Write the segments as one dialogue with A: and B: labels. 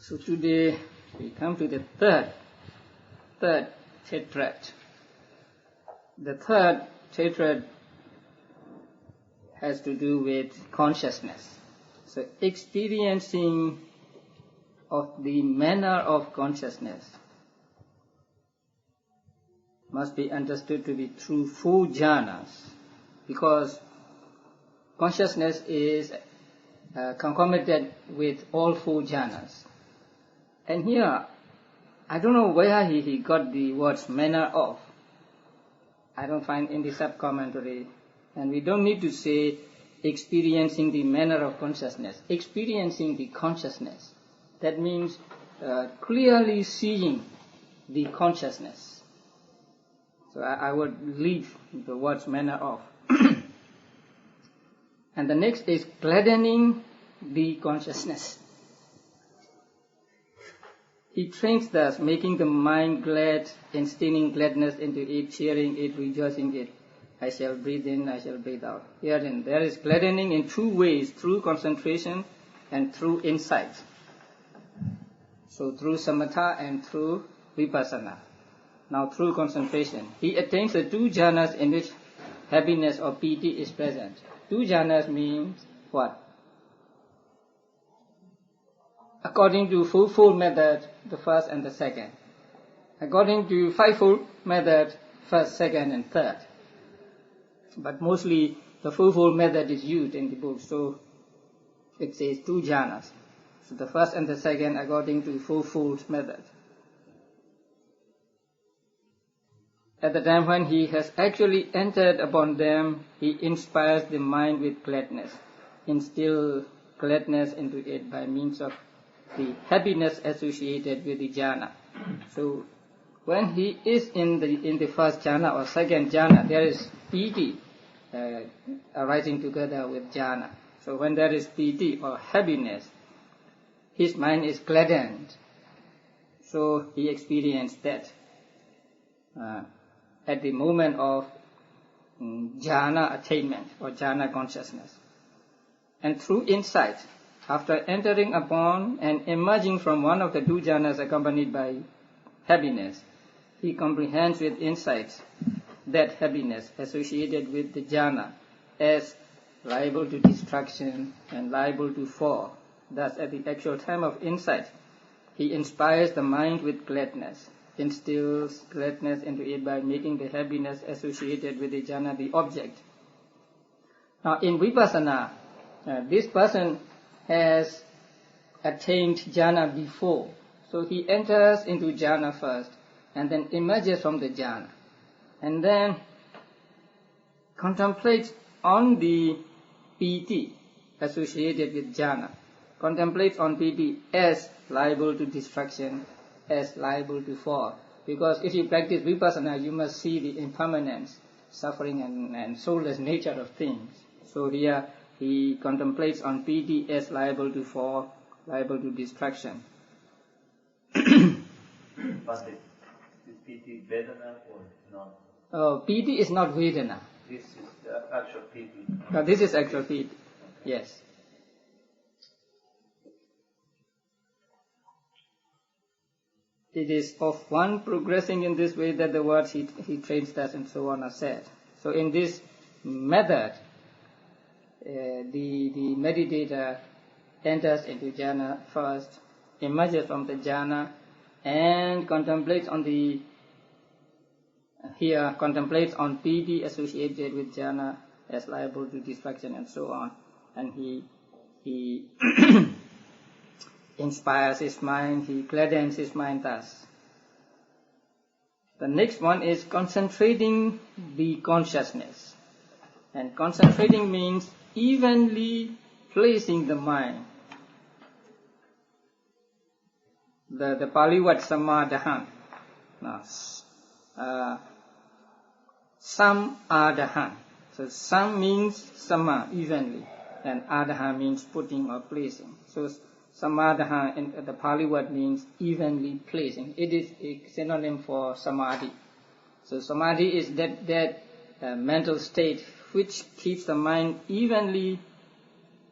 A: So today we come to the third tetrad. The third tetrad has to do with consciousness. So experiencing of the manner of consciousness must be understood to be through four jhanas, because consciousness is concomitant with all four jhanas. And here, I don't know where he got the words manner of. I don't find in the sub-commentary. And we don't need to say experiencing the manner of consciousness. Experiencing the consciousness. That means clearly seeing the consciousness. So I would leave the words manner of. And the next is gladdening the consciousness. He trains thus, making the mind glad, instilling gladness into it, cheering it, rejoicing it. I shall breathe in, I shall breathe out. Herein there is gladdening in two ways, through concentration and through insight. So through samatha and through vipassana. Now through concentration. He attains the two jhanas in which happiness or piti is present. Two jhanas means what? According to fourfold method, the first and the second. According to fivefold method, first, second and third. But mostly the fourfold method is used in the book, so it says two jhanas. So the first and the second according to fourfold method. At the time when he has actually entered upon them, he inspires the mind with gladness, instills gladness into it by means of the happiness associated with the jhana. So when he is in the first jhana or second jhana, there is piti arising together with jhana. So when there is piti or happiness, his mind is gladdened. So he experienced that at the moment of jhana attainment or jhana consciousness. And through insight, after entering upon and emerging from one of the two jhanas accompanied by happiness, he comprehends with insight that happiness associated with the jhana as liable to destruction and liable to fall. Thus, at the actual time of insight, he inspires the mind with gladness, instills gladness into it by making the happiness associated with the jhana the object. Now, in vipassana, this person has attained jhana before. So he enters into jhana first and then emerges from the jhana. And then contemplates on the piti associated with jhana. Contemplates on piti as liable to destruction, as liable to fall. Because if you practice vipassana, you must see the impermanence, suffering and soulless nature of things. So here he contemplates on piti as liable to fall, liable to destruction.
B: But is piti vedana or not?
A: Piti is not vedana.
B: This is the actual piti.
A: No, this is actual piti, yes. It is of one progressing in this way that the words he trains us and so on are said. So in this method, the meditator enters into jhana first, emerges from the jhana, and contemplates on contemplates on piti associated with jhana as liable to destruction and so on. And he inspires his mind, he gladdens his mind thus. The next one is concentrating the consciousness. And concentrating means evenly placing the mind. The Pali word samadhahan. Sam-adahan. So sam means sama, evenly, and adaha means putting or placing. So samadhaha in the Pali word means evenly placing. It is a synonym for samadhi. So samadhi is that mental state which keeps the mind evenly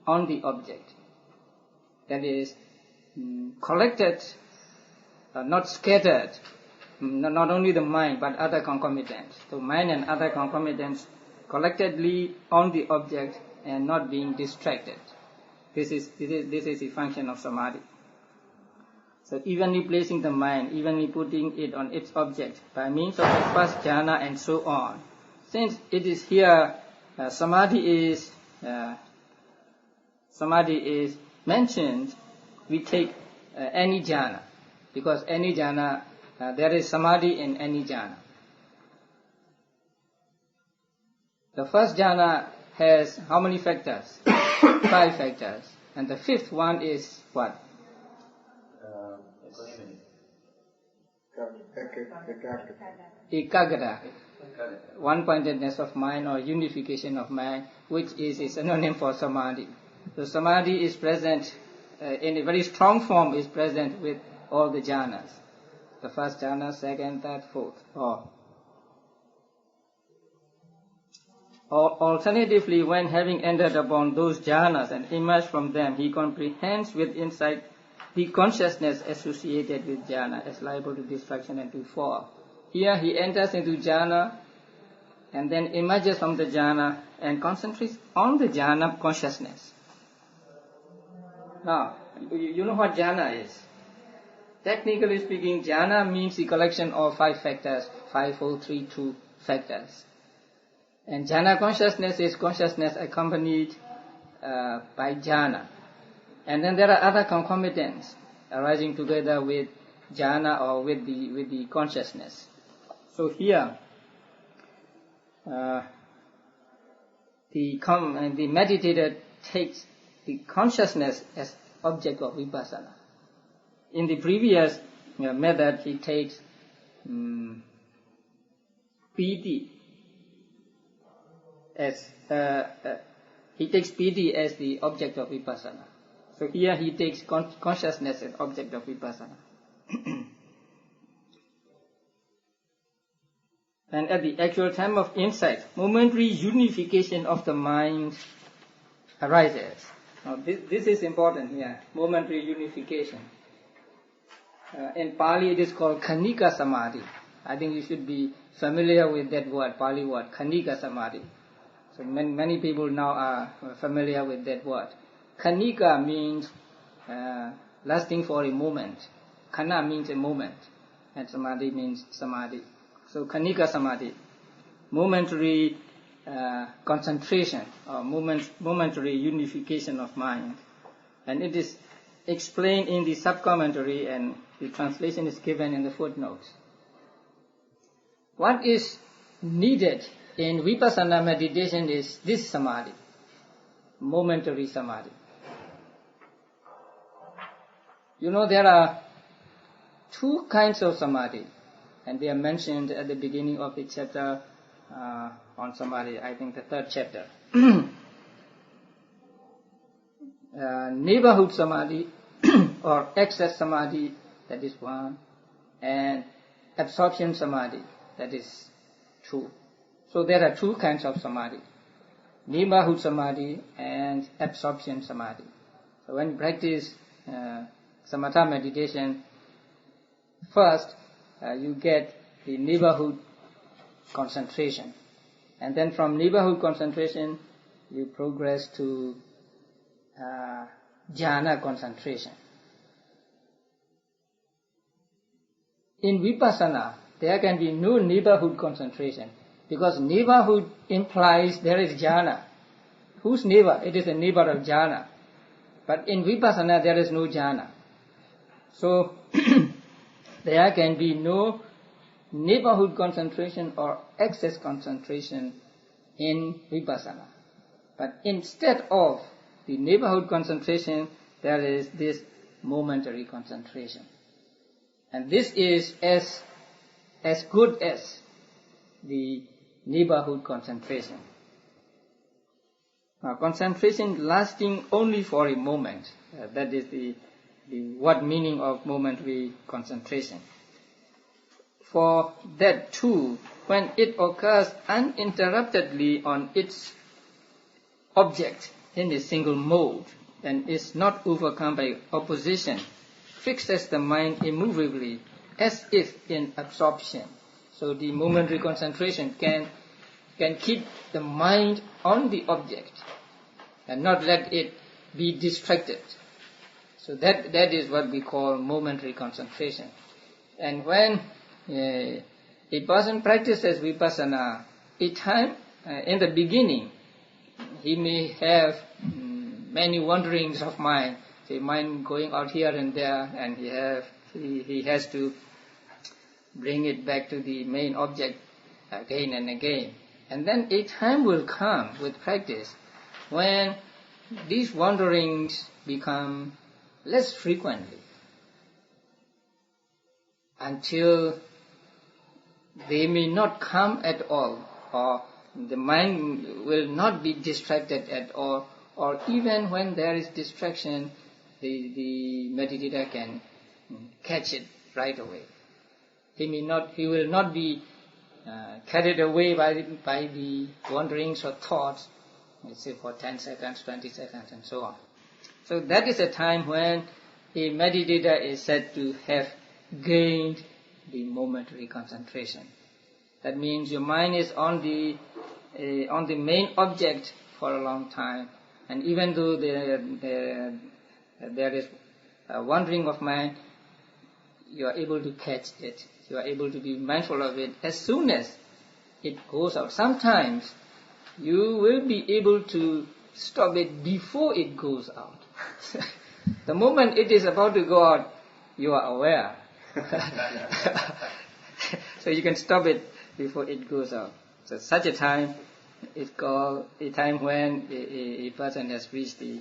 A: on the object. That is, collected, not scattered, not only the mind but other concomitants. So mind and other concomitants collectively on the object and not being distracted. This is the function of samadhi. So evenly placing the mind, evenly putting it on its object by means of the first jhana and so on. Since it is here, samadhi is mentioned, we take any jhana, because any jhana, there is samadhi in any jhana. The first jhana has how many factors? 5 factors. And the 5th one is what? Ekaggata. One-pointedness of mind or unification of mind, which is a synonym for samadhi. So samadhi is present in a very strong form, is present with all the jhanas. The first jhana, second, third, fourth. Or alternatively, when having entered upon those jhanas and emerged from them, he comprehends with insight the consciousness associated with jhana as liable to destruction and to fall. Here he enters into jhana and then emerges from the jhana and concentrates on the jhana consciousness. Now, you know what jhana is. Technically speaking, jhana means the collection of 5 factors, 5, 4, 3, 2 factors. And jhana consciousness is consciousness accompanied by jhana. And then there are other concomitants arising together with jhana or with the consciousness. So here, the meditator takes the consciousness as object of vipassana. In the previous method, he takes piti as the object of vipassana. So here he takes consciousness as object of vipassana. And at the actual time of insight, momentary unification of the mind arises. Now this is important here, momentary unification. In Pali it is called Khanika Samadhi. I think you should be familiar with that word, Pali word, Khanika Samadhi. So many people now are familiar with that word. Khanika means lasting for a moment. Khana means a moment. And Samadhi means samadhi. So Khanika Samadhi, momentary concentration or momentary unification of mind. And it is explained in the sub-commentary and the translation is given in the footnotes. What is needed in vipassana meditation is this samadhi, momentary samadhi. You know, there are 2 kinds of samadhi, and they are mentioned at the beginning of the chapter on samadhi, I think the 3rd chapter. Neighborhood samadhi or excess samadhi, that is 1, and absorption samadhi, that is 2. So there are 2 kinds of samadhi, neighborhood samadhi and absorption samadhi. So when you practice samatha meditation, first you get the neighborhood concentration, and then from neighborhood concentration you progress to jhana concentration. In vipassana, there can be no neighborhood concentration, because neighborhood implies there is jhana. Whose neighbor? It is the neighbor of jhana. But in vipassana there is no jhana. So there can be no neighborhood concentration or excess concentration in vipassana. But instead of the neighborhood concentration, there is this momentary concentration. And this is as good as the neighborhood concentration. Now, concentration lasting only for a moment, that is the what meaning of momentary concentration. For that too, when it occurs uninterruptedly on its object in a single mode and is not overcome by opposition fixes the mind immovably, as if in absorption. So the momentary concentration can keep the mind on the object and not let it be distracted. So that is what we call momentary concentration. And when a person practices vipassana, each time in the beginning, he may have many wanderings of mind, say mind going out here and there, and he has to bring it back to the main object again and again. And then a time will come with practice when these wanderings become less frequently, until they may not come at all, or the mind will not be distracted at all, or even when there is distraction, the meditator can catch it right away. He will not be carried away by the wanderings or thoughts, let's say for 10 seconds, 20 seconds, and so on. So that is a time when a meditator is said to have gained the momentary concentration. That means your mind is on the main object for a long time, and even though there is a wandering of mind, you are able to catch it. You are able to be mindful of it as soon as it goes out. Sometimes you will be able to stop it before it goes out. The moment it is about to go out, you are aware. So you can stop it before it goes out. So such a time is called a time when a person has reached the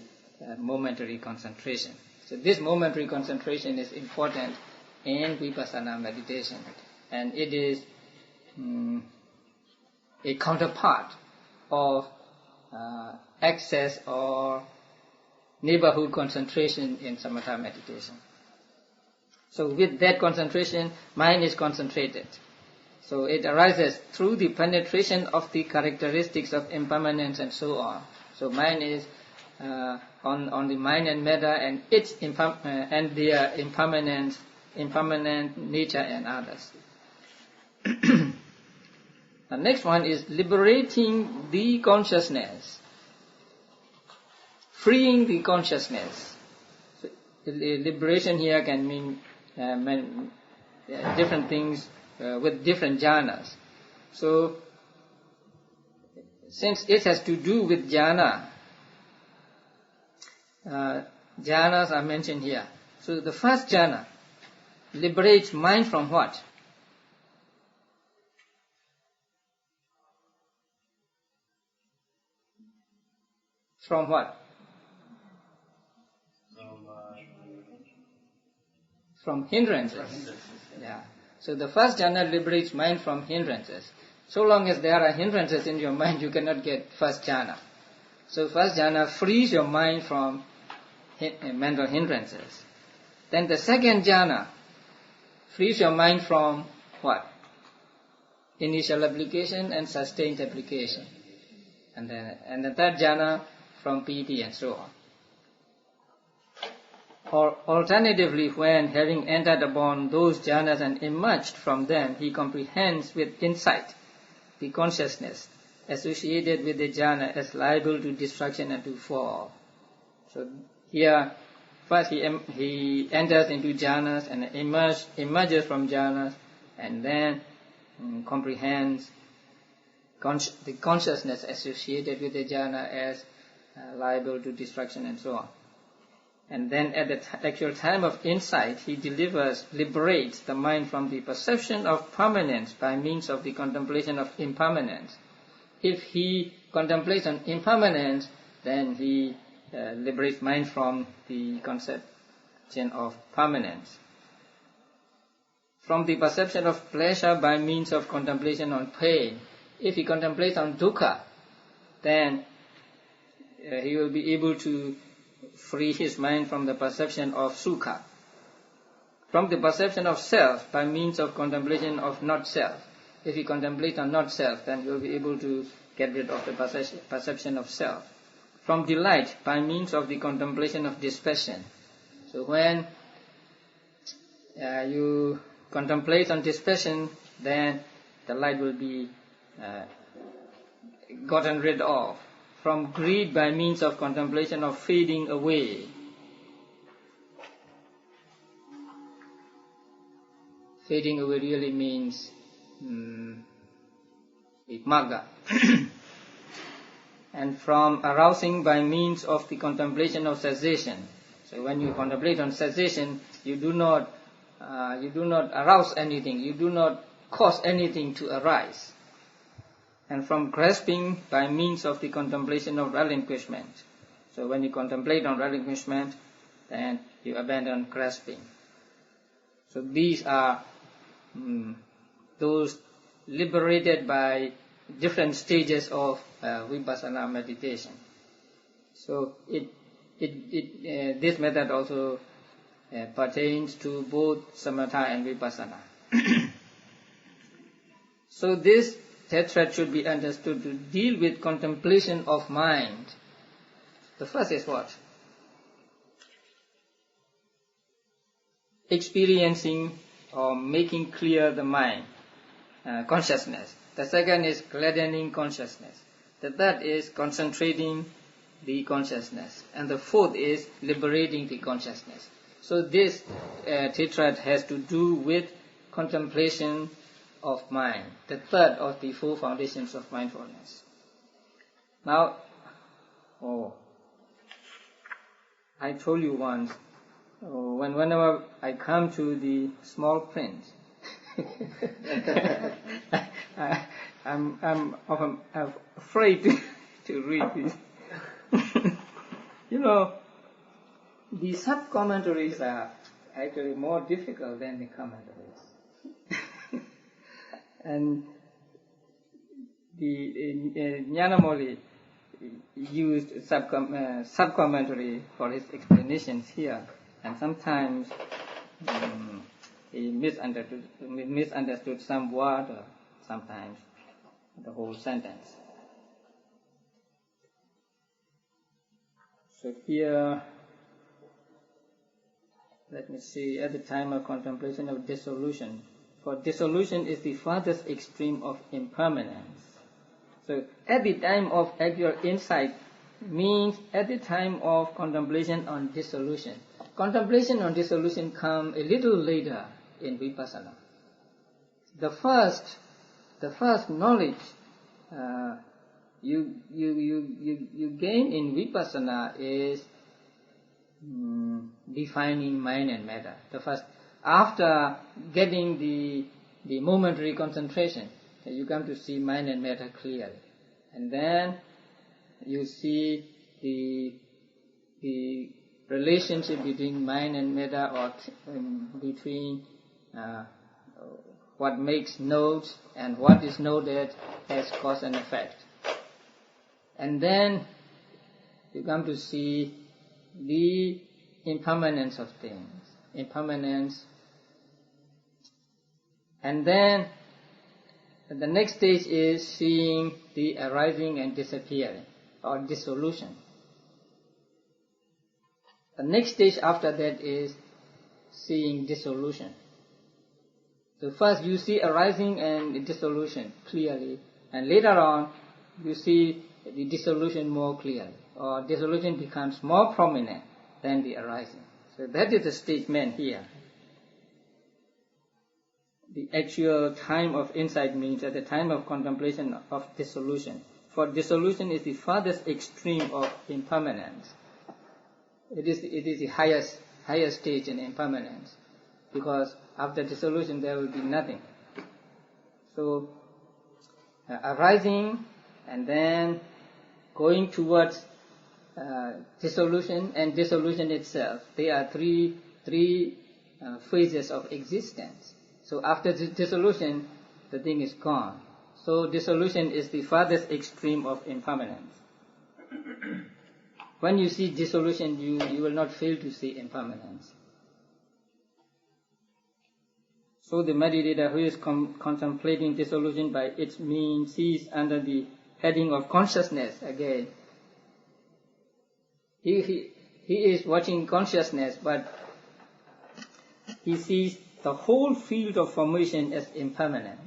A: momentary concentration. So this momentary concentration is important in vipassana meditation, and it is a counterpart of excess or neighborhood concentration in samatha meditation. So with that concentration, mind is concentrated. So it arises through the penetration of the characteristics of impermanence and so on. So mind is on the mind and matter and its and their impermanent nature and others. The next one is liberating the consciousness, freeing the consciousness. So, liberation here can mean different things with different jhanas. So, since it has to do with jhana, jhanas are mentioned here. So the first jhana liberates mind from what? From what? From hindrances. Yeah. So the first jhana liberates mind from hindrances. So long as there are hindrances in your mind, you cannot get first jhana. So first jhana frees your mind from mental hindrances. Then the second jhana frees your mind from what? Initial application and sustained application. And the third jhana from piti and so on. Or alternatively, when having entered upon those jhanas and emerged from them, he comprehends with insight the consciousness associated with the jhana as liable to destruction and to fall. So here, first he enters into jhanas and emerges from jhanas, and then comprehends the consciousness associated with the jhana as liable to destruction and so on. And then at the actual time of insight, he liberates the mind from the perception of permanence by means of the contemplation of impermanence. If he contemplates on impermanence, then he liberates mind from the conception of permanence. From the perception of pleasure by means of contemplation on pain. If he contemplates on dukkha, then he will be able to free his mind from the perception of sukha. From the perception of self by means of contemplation of not self. If he contemplates on not self, then he will be able to get rid of the perception of self. From delight by means of the contemplation of dispassion. So when you contemplate on dispassion, then the light will be gotten rid of. From greed by means of contemplation of fading away. Fading away really means magga. And from arousing by means of the contemplation of cessation. So when you contemplate on cessation, you do not arouse anything, you do not cause anything to arise. And from grasping by means of the contemplation of relinquishment. So when you contemplate on relinquishment, then you abandon grasping. So these are those liberated by different stages of vipassana meditation. So this method also pertains to both samatha and vipassana. So this tetrad should be understood to deal with contemplation of mind. The first is what? Experiencing or making clear the mind, consciousness. The second is gladdening consciousness. The third is concentrating the consciousness. And the fourth is liberating the consciousness. So this tetrad has to do with contemplation of mind, the third of the four foundations of mindfulness. Now, I told you once, whenever I come to the small print, I'm often afraid to read this. The sub-commentaries are actually more difficult than the commentaries. And the Nyanamoli used sub-commentary for his explanations here, and sometimes he misunderstood some word or sometimes the whole sentence. So here, let me see, at the time of contemplation of dissolution. For dissolution is the farthest extreme of impermanence. So at the time of actual insight means at the time of contemplation on dissolution. Contemplation on dissolution comes a little later in vipassana. The first knowledge you gain in vipassana is defining mind and matter. The first, after getting the momentary concentration, you come to see mind and matter clearly, and then you see the relationship between mind and matter, or between what makes nodes and what is noted as cause and effect. And then you come to see the impermanence of things, impermanence. And then the next stage is seeing the arising and disappearing, or dissolution. The next stage after that is seeing dissolution. So first you see arising and dissolution clearly, and later on you see the dissolution more clearly, or dissolution becomes more prominent than the arising. So that is the stage meant here. The actual time of insight means at the time of contemplation of dissolution. For dissolution is the farthest extreme of impermanence. It is the highest stage in impermanence, because after dissolution there will be nothing. So arising and then going towards dissolution and dissolution itself. They are three phases of existence. So after dissolution, the thing is gone. So dissolution is the farthest extreme of impermanence. When you see dissolution, you will not fail to see impermanence. So the meditator who is contemplating dissolution by its means sees under the heading of consciousness again. He is watching consciousness, but he sees the whole field of formation as impermanent.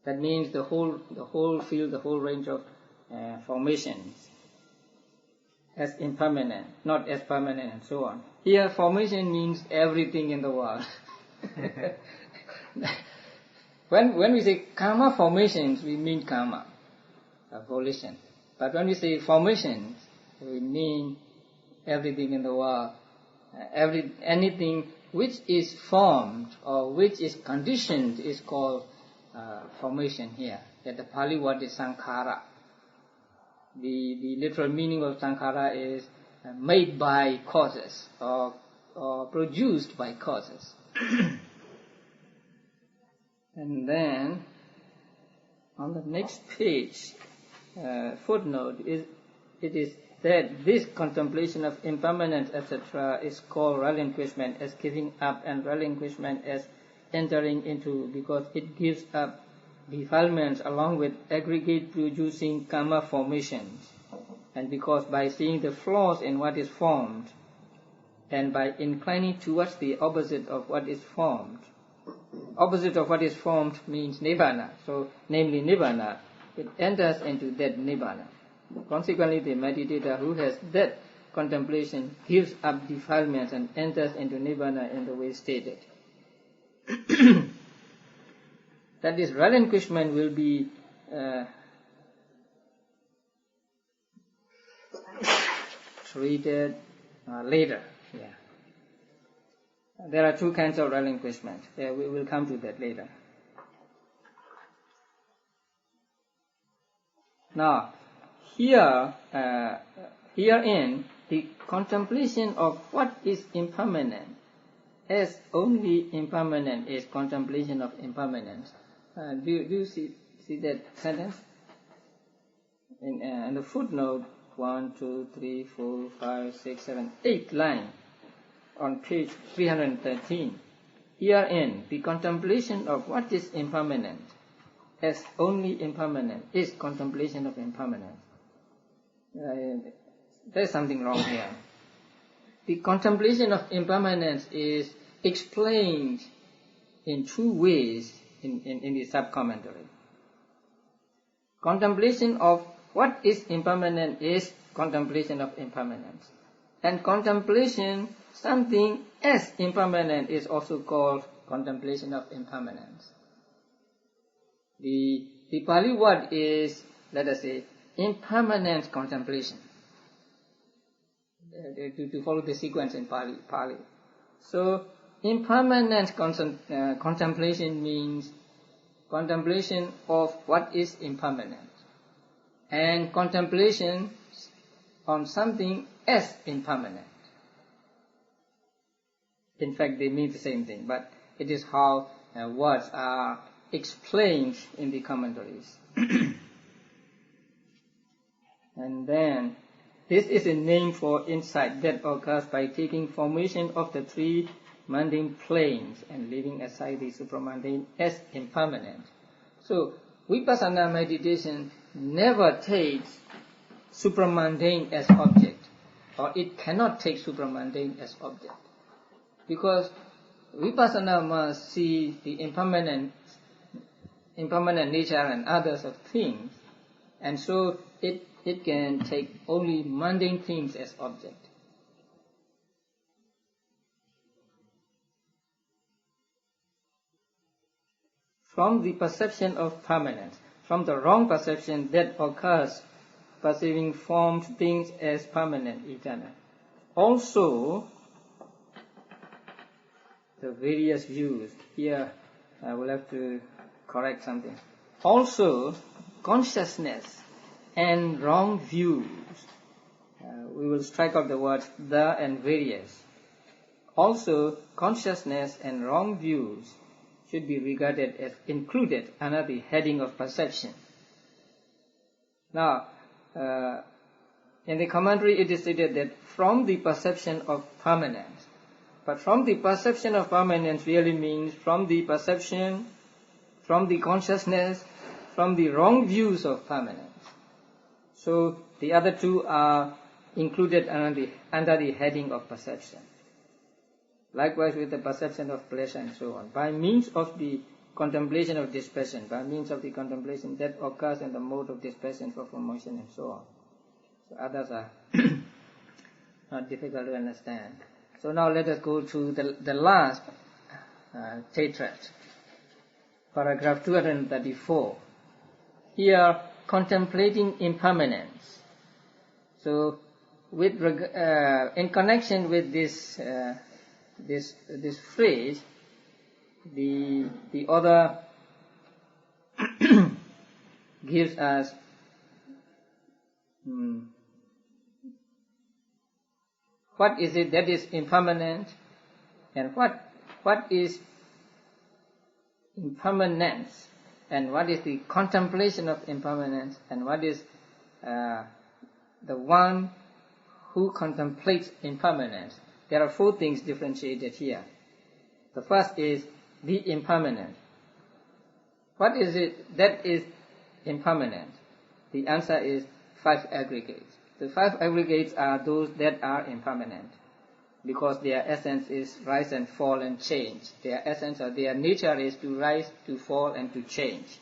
A: That means the whole field, the whole range of formations as impermanent, not as permanent, and so on. Here, formation means everything in the world. When we say karma formations, we mean karma, volition. But when we say formations, we mean everything in the world, anything which is formed or which is conditioned is called formation here. That the Pali word is sankhara. The literal meaning of sankhara is made by causes or produced by causes. And then on the next page, footnote, it is that this contemplation of impermanence, etc., is called relinquishment, as giving up, and relinquishment as entering into, because it gives up defilements along with aggregate producing karma formations, and because by seeing the flaws in what is formed, and by inclining towards the opposite of what is formed. Opposite of what is formed means nibbana, so namely nibbana, it enters into that nibbana. Consequently, the meditator who has that contemplation gives up defilements and enters into nibbana in the way stated. That this relinquishment will be treated later. Yeah. There are two kinds of relinquishment. We will come to that later. Now, herein, the contemplation of what is impermanent as only impermanent is contemplation of impermanence. Do you see that sentence? In the footnote, 1, 2, 3, 4, 5, 6, 7, 8 line on page 313. Herein, the contemplation of what is impermanent as only impermanent is contemplation of impermanence. There's something wrong here. The contemplation of impermanence is explained in two ways in the sub-commentary. Contemplation of what is impermanent is contemplation of impermanence. And contemplation something as impermanent is also called contemplation of impermanence. The Pali word is, let us say, impermanent contemplation. To follow the sequence in Pali. So, impermanent contemplation means contemplation of what is impermanent, and contemplation on something as impermanent. In fact, they mean the same thing, but it is how words are explained in the commentaries. And then, this is a name for insight that occurs by taking formation of the three mundane planes and leaving aside the supramundane as impermanent. So, vipassana meditation never takes supramundane as object, or it cannot take supramundane as object, because vipassana must see the impermanent nature and others of things, and so it can take only mundane things as object. From the perception of permanence, from the wrong perception that occurs perceiving formed things as permanent, eternal. Also, the various views, here I will have to correct something. Also, consciousness and wrong views. We will strike out the words the and various. Also, consciousness and wrong views should be regarded as included under the heading of perception. Now, in the commentary it is stated that from the perception of permanence, but from the perception of permanence really means from the perception, from the consciousness, from the wrong views of permanence. So the other two are included under the heading of perception. Likewise with the perception of pleasure and so on. By means of the contemplation of this passion, by means of the contemplation that occurs in the mode of this passion for motion and so on. So others are not difficult to understand. So now let us go to the last tetrad, paragraph 234. Here, contemplating impermanence. So, in connection with this phrase, the author gives us what is it that is impermanent, and what is impermanence, and what is the contemplation of impermanence, and what is the one who contemplates impermanence. There are 4 things differentiated here. The first is the impermanent. What is it that is impermanent? The answer is 5 aggregates. The 5 aggregates are those that are impermanent, because their essence is rise and fall and change. Their essence or their nature is to rise, to fall, and to change.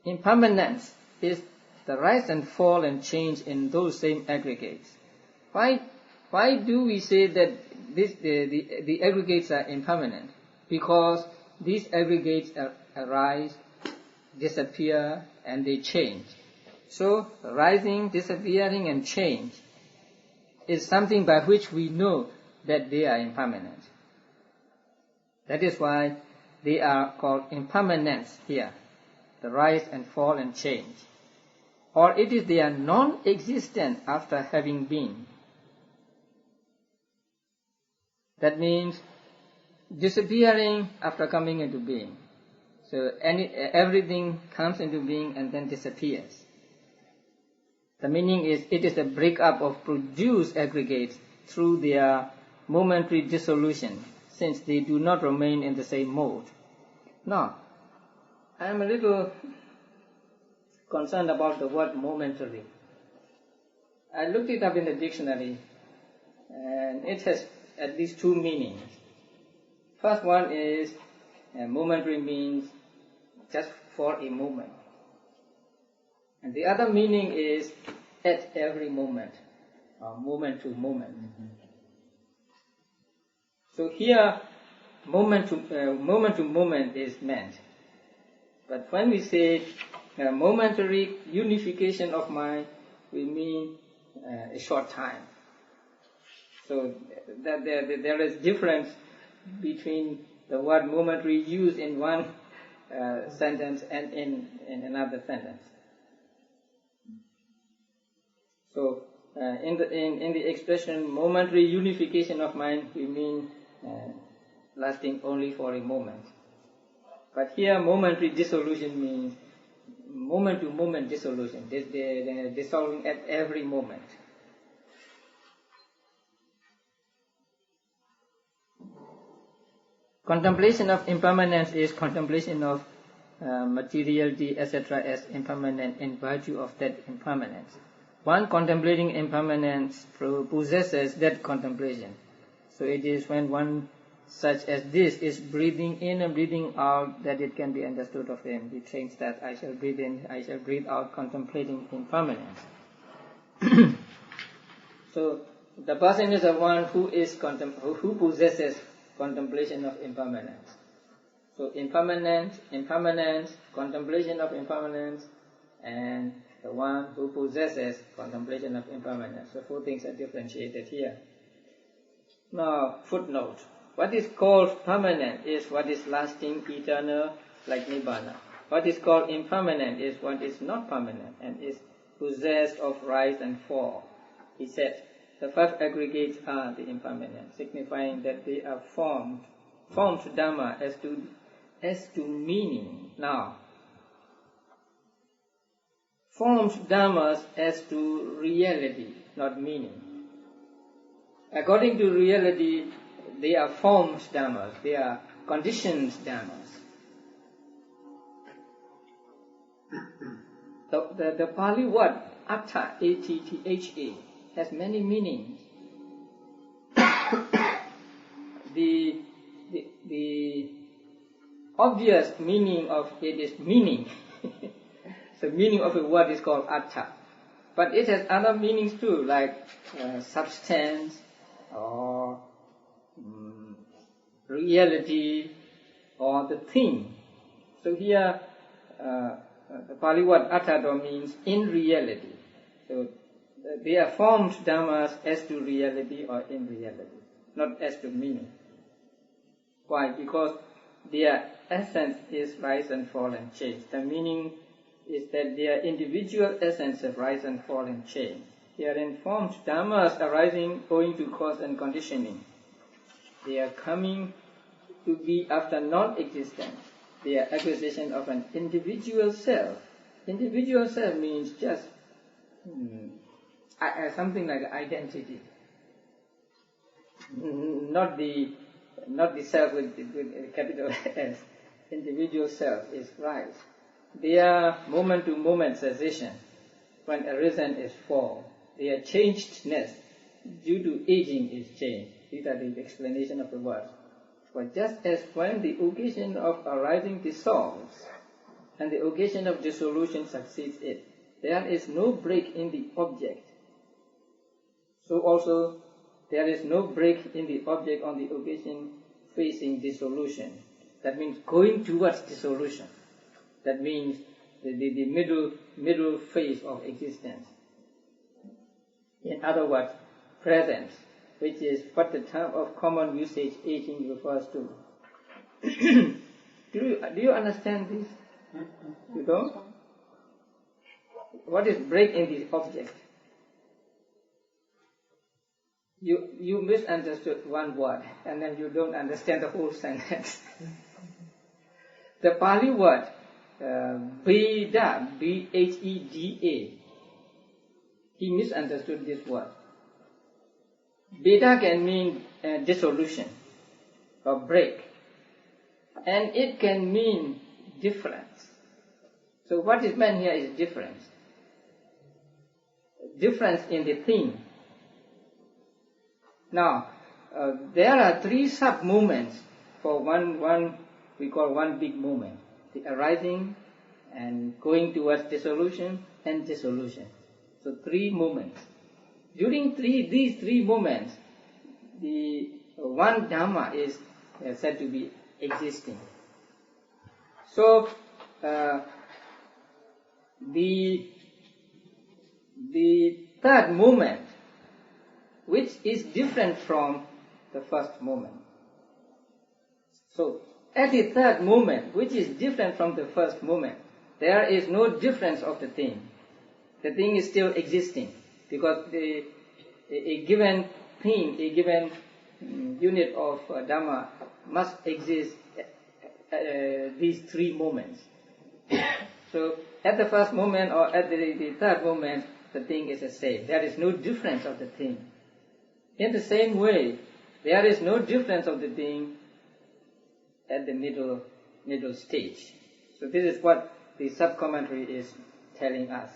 A: Impermanence is the rise and fall and change in those same aggregates. Why do we say that the aggregates are impermanent? Because these aggregates arise, disappear, and they change. So, rising, disappearing, and change is something by which we know that they are impermanent. That is why they are called impermanence here, the rise and fall and change. Or it is they are non-existent after having been. That means disappearing after coming into being. So everything comes into being and then disappears. The meaning is it is a breakup of produced aggregates through their momentary dissolution, since they do not remain in the same mode. Now, I am a little concerned about the word momentary. I looked it up in the dictionary, and it has at least 2 meanings. First one is momentary means just for a moment. And the other meaning is at every moment, or moment to moment. So here, moment to moment is meant. But when we say momentary unification of mind, we mean a short time. So that there is difference between the word momentary used in one sentence and in another sentence. So in the expression momentary unification of mind, we mean lasting only for a moment. But here momentary dissolution means moment to moment dissolution. They're dissolving at every moment. Contemplation of impermanence is contemplation of materiality, etc. as impermanent in virtue of that impermanence. One contemplating impermanence possesses that contemplation. So it is when one such as this is breathing in and breathing out that it can be understood of him. He thinks that I shall breathe in, I shall breathe out, contemplating impermanence. So the person is the one who possesses contemplation of impermanence. So impermanence, contemplation of impermanence, and the one who possesses contemplation of impermanence. So 4 things are differentiated here. Now, footnote. What is called permanent is what is lasting, eternal, like Nibbana. What is called impermanent is what is not permanent and is possessed of rise and fall. He said, the 5 aggregates are the impermanent, signifying that they are formed Dhamma as to meaning. Now, formed Dhammas as to reality, not meaning. According to reality, they are formed Dhammas, they are conditioned Dhammas. The Pali word Atta, A-T-T-H-A, has many meanings. the obvious meaning of it is meaning. The meaning of a word is called Atha. But it has other meanings too, like substance or reality or the thing. So here the Pali word Atha means in reality. So they are formed dhammas as to reality or in reality, not as to meaning. Why? Because their essence is rise and fall and change. The meaning is that their individual essence of rise and fall and change. They are informed dhammas arising owing to cause and conditioning. They are coming to be after non-existence. They are acquisition of an individual self. Individual self means just something like identity. Not the self with a capital S. Individual self is rise. They are moment-to-moment cessation. When arisen is fall. Their changedness due to aging is change. These are the explanation of the words. But just as when the occasion of arising dissolves and the occasion of dissolution succeeds it, there is no break in the object. So also there is no break in the object on the occasion facing dissolution. That means going towards dissolution. That means the middle phase of existence. In other words, presence, which is what the term of common usage aging refers to. Do you understand this? You don't? What is break in the object? You misunderstood one word and then you don't understand the whole sentence. The Pali word Bheda, Bheda, he misunderstood this word. Bheda can mean dissolution or break, and it can mean difference. So what is meant here is difference. Difference in the thing. Now, there are three sub-movements for one we call one big movement. The arising and going towards dissolution and dissolution. So three movements. During these three moments, the one Dhamma is said to be existing. So the third moment, which is different from the first moment. So at the third moment, which is different from the first moment, there is no difference of the thing. The thing is still existing because a given thing, a given unit of Dhamma must exist these three moments. So at the first moment or at the third moment, the thing is the same. There is no difference of the thing. In the same way, there is no difference of the thing at the middle stage. So this is what the sub-commentary is telling us.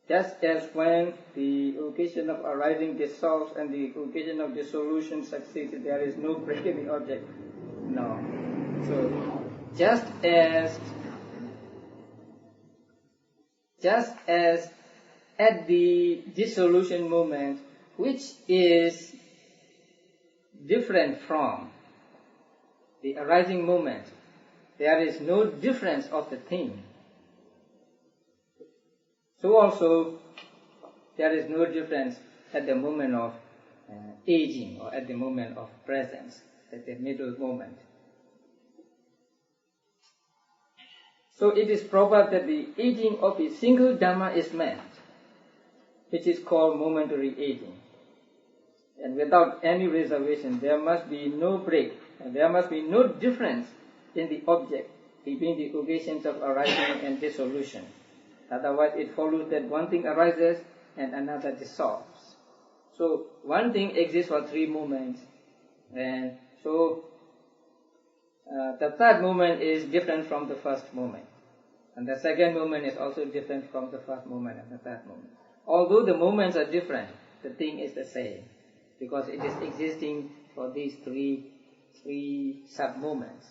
A: Just as when the occasion of arising dissolves and the occasion of dissolution succeeds, there is no break in the object. No. So just as at the dissolution moment, which is different from the arising moment, there is no difference of the thing. So also, there is no difference at the moment of aging or at the moment of presence, at the middle moment. So it is proper that the aging of a single Dhamma is meant, which is called momentary aging. And without any reservation, there must be no break, and there must be no difference in the object between the occasions of arising and dissolution. Otherwise, it follows that one thing arises and another dissolves. So, one thing exists for three moments, and so the third moment is different from the first moment. And the second moment is also different from the first moment and the third moment. Although the moments are different, the thing is the same, because it is existing for these three sub-moments.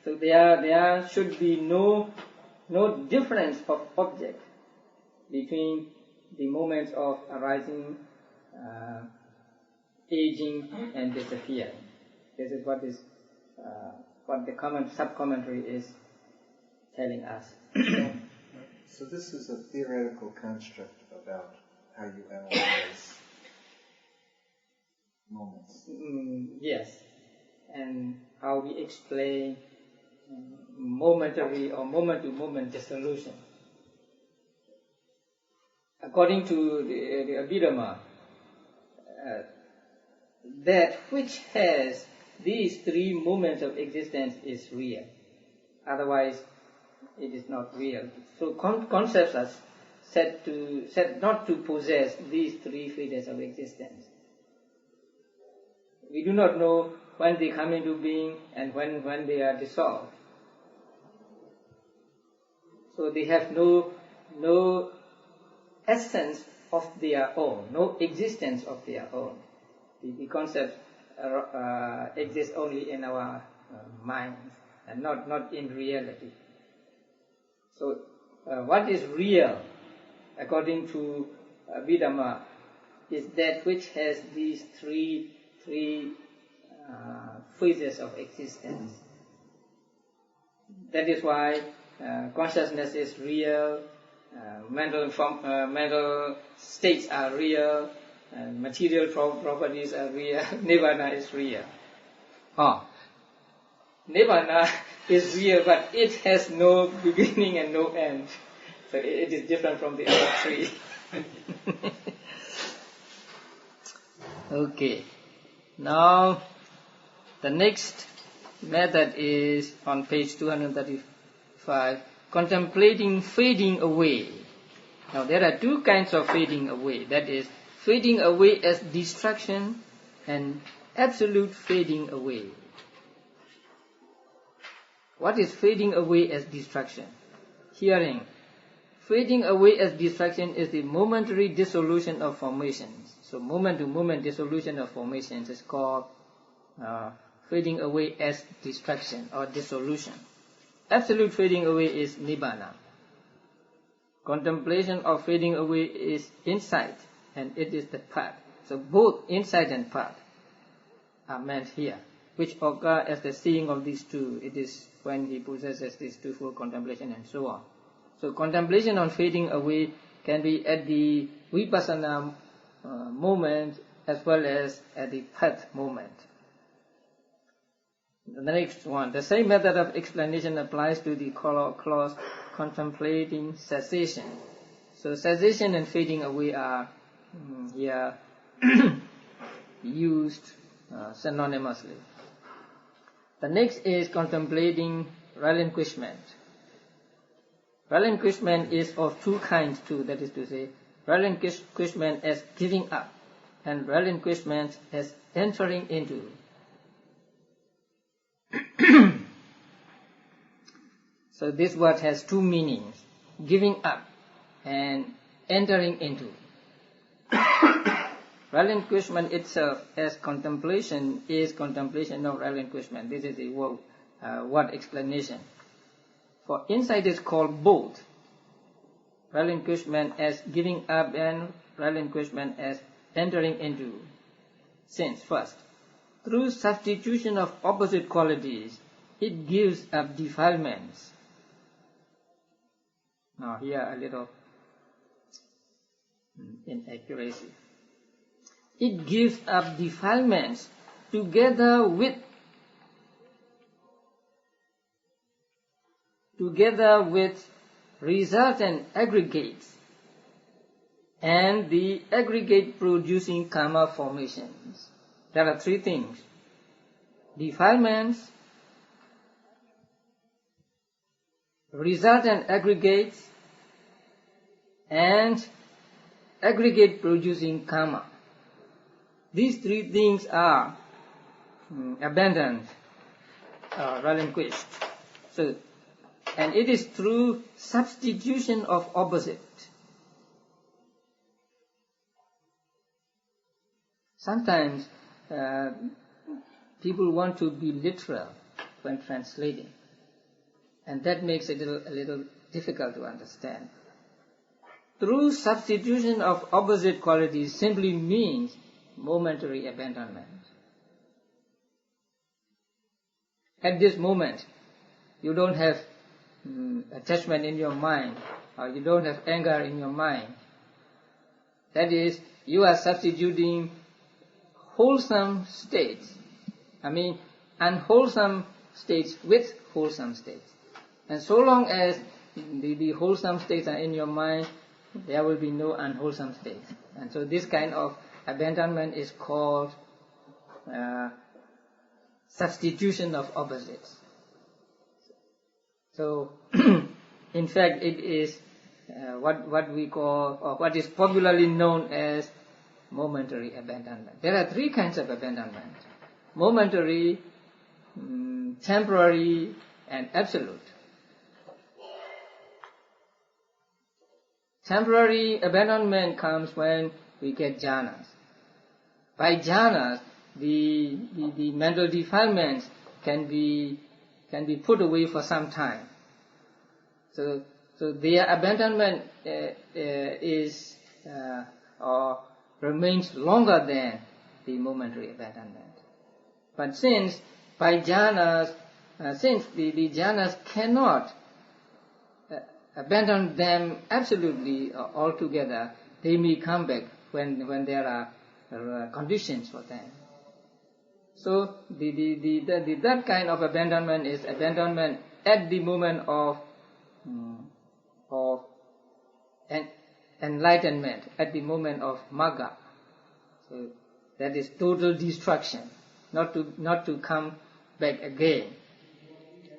A: So there should be no difference of object between the moments of arising, aging, and disappearing. This is what the sub-commentary is telling us.
C: So this is a theoretical construct about how you analyze moments.
A: Yes, and how we explain momentary or moment-to-moment dissolution. According to the Abhidhamma, that which has these three moments of existence is real. Otherwise, it is not real. So concepts are said not to possess these three phases of existence. We do not know when they come into being and when they are dissolved. So they have no essence of their own, no existence of their own. The concepts exist only in our minds and not in reality. So what is real, according to Abhidhamma, is that which has these three phases of existence. That is why consciousness is real, mental states are real, and material properties are real. Nirvana is real. Nirvana is real, but it has no beginning and no end. So it is different from the other three. Okay. Now, the next method is on page 235, contemplating fading away. Now, there are two kinds of fading away. That is, fading away as distraction and absolute fading away. What is fading away as distraction? Hearing. Fading away as distraction is the momentary dissolution of formations. So moment-to-moment dissolution of formations is called fading away as distraction or dissolution. Absolute fading away is nibbana. Contemplation of fading away is insight, and it is the path. So both insight and path are meant here, which occur as the seeing of these two. It is when he possesses this twofold contemplation and so on. So contemplation on fading away can be at the vipassana moment as well as at the path moment. The next one, the same method of explanation applies to the clause contemplating cessation. So cessation and fading away are here used synonymously. The next is contemplating relinquishment. Relinquishment is of two kinds too, that is to say, relinquishment as giving up and relinquishment as entering into. So this word has two meanings, giving up and entering into. Relinquishment itself as contemplation is contemplation of relinquishment. This is a word explanation. For insight is called both. Relinquishment as giving up and relinquishment as entering into. Since first, through substitution of opposite qualities, it gives up defilements. Now here a little inaccuracy. It gives up defilements together with resultant aggregates and the aggregate producing karma formations. There are three things: defilements, resultant aggregates, and aggregate producing karma. These three things are abandoned, relinquished. So, and it is through substitution of opposite. Sometimes people want to be literal when translating, and that makes it a little difficult to understand. True substitution of opposite qualities simply means momentary abandonment. At this moment, you don't have attachment in your mind, or you don't have anger in your mind. That is, you are substituting wholesome states. Unwholesome states with wholesome states. And so long as the wholesome states are in your mind, there will be no unwholesome states. And so this kind of abandonment is called substitution of opposites. So, in fact, it is what we call, or what is popularly known as momentary abandonment. There are three kinds of abandonment: momentary, temporary, and absolute. Temporary abandonment comes when we get jhanas. By jhanas, the mental defilements can be put away for some time. So their abandonment is or remains longer than the momentary abandonment. But since by jhanas, since the jhanas cannot abandon them absolutely altogether, they may come back when there are conditions for them. So that kind of abandonment is abandonment at the moment of enlightenment, at the moment of magga. So that is total destruction, not to come back again.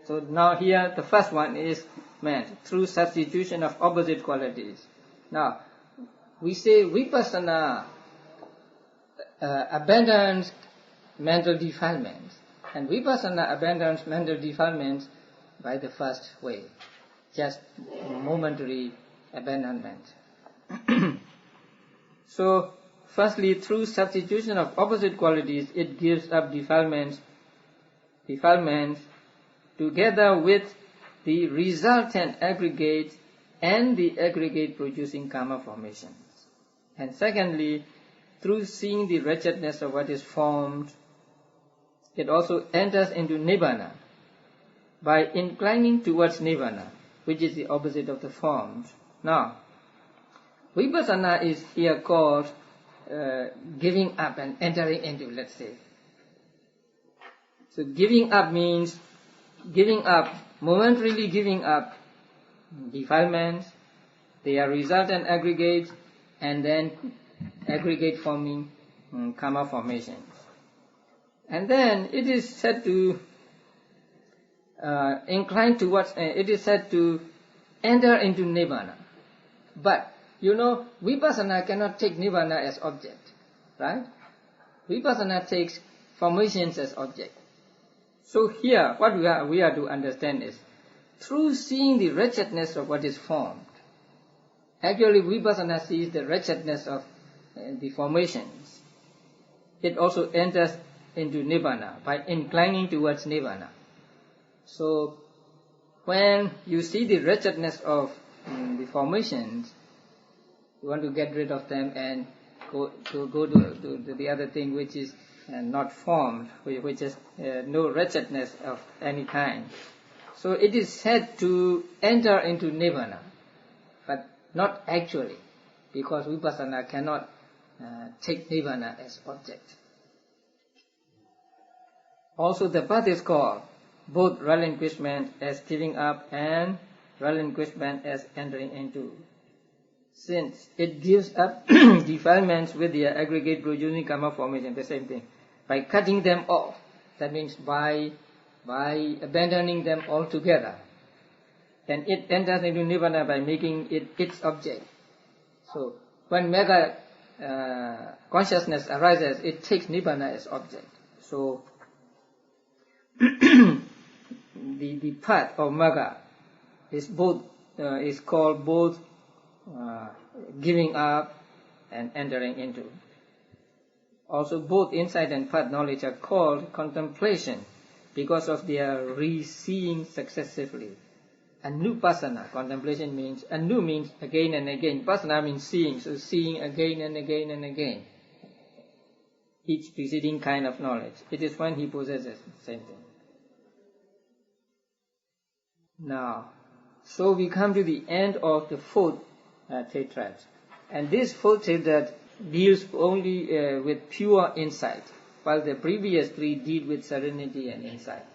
A: So now here the first one is meant through substitution of opposite qualities. Now we say vipassana abandons mental defilements, and vipassana abandons mental defilements by the first way, just momentary abandonment. So firstly, through substitution of opposite qualities, it gives up defilements together with the resultant aggregate and the aggregate producing karma formations. And secondly, through seeing the wretchedness of what is formed, it also enters into nibbana by inclining towards nibbana, which is the opposite of the formed. Now, vipassana is here called giving up and entering into, let's say. So giving up means giving up, momentarily giving up defilements, they are resultant aggregates, and then aggregate forming karma formations. And then it is said to incline towards, it is said to enter into nibbana. But, vipassana cannot take nibbana as object, right? Vipassana takes formations as object. So here, what we are to understand is, through seeing the wretchedness of what is formed, actually vipassana sees the wretchedness of the formations. It also enters into nibbana by inclining towards nibbana. So, when you see the wretchedness of the formations, you want to get rid of them and go to the other thing which is not formed, which is no wretchedness of any kind. So it is said to enter into nibbana, but not actually, because vipassana cannot take nibbana as object. Also the path is called both relinquishment as giving up and relinquishment as entering into. Since it gives up defilements with their aggregate producing karma formation, the same thing. By cutting them off, that means by abandoning them altogether. And it enters into nibbana by making it its object. So when mega consciousness arises, it takes nibbana as object. So the path of magga is called both giving up and entering into. Also, both insight and path knowledge are called contemplation because of their re-seeing successively. Anupassana, contemplation means, anu means again and again, passana means seeing, so seeing again and again and again. Each preceding kind of knowledge. It is when he possesses the same thing. Now, so we come to the end of the fourth tetrad. And this fourth tetrad deals only with pure insight, while the previous three deal with serenity and insight.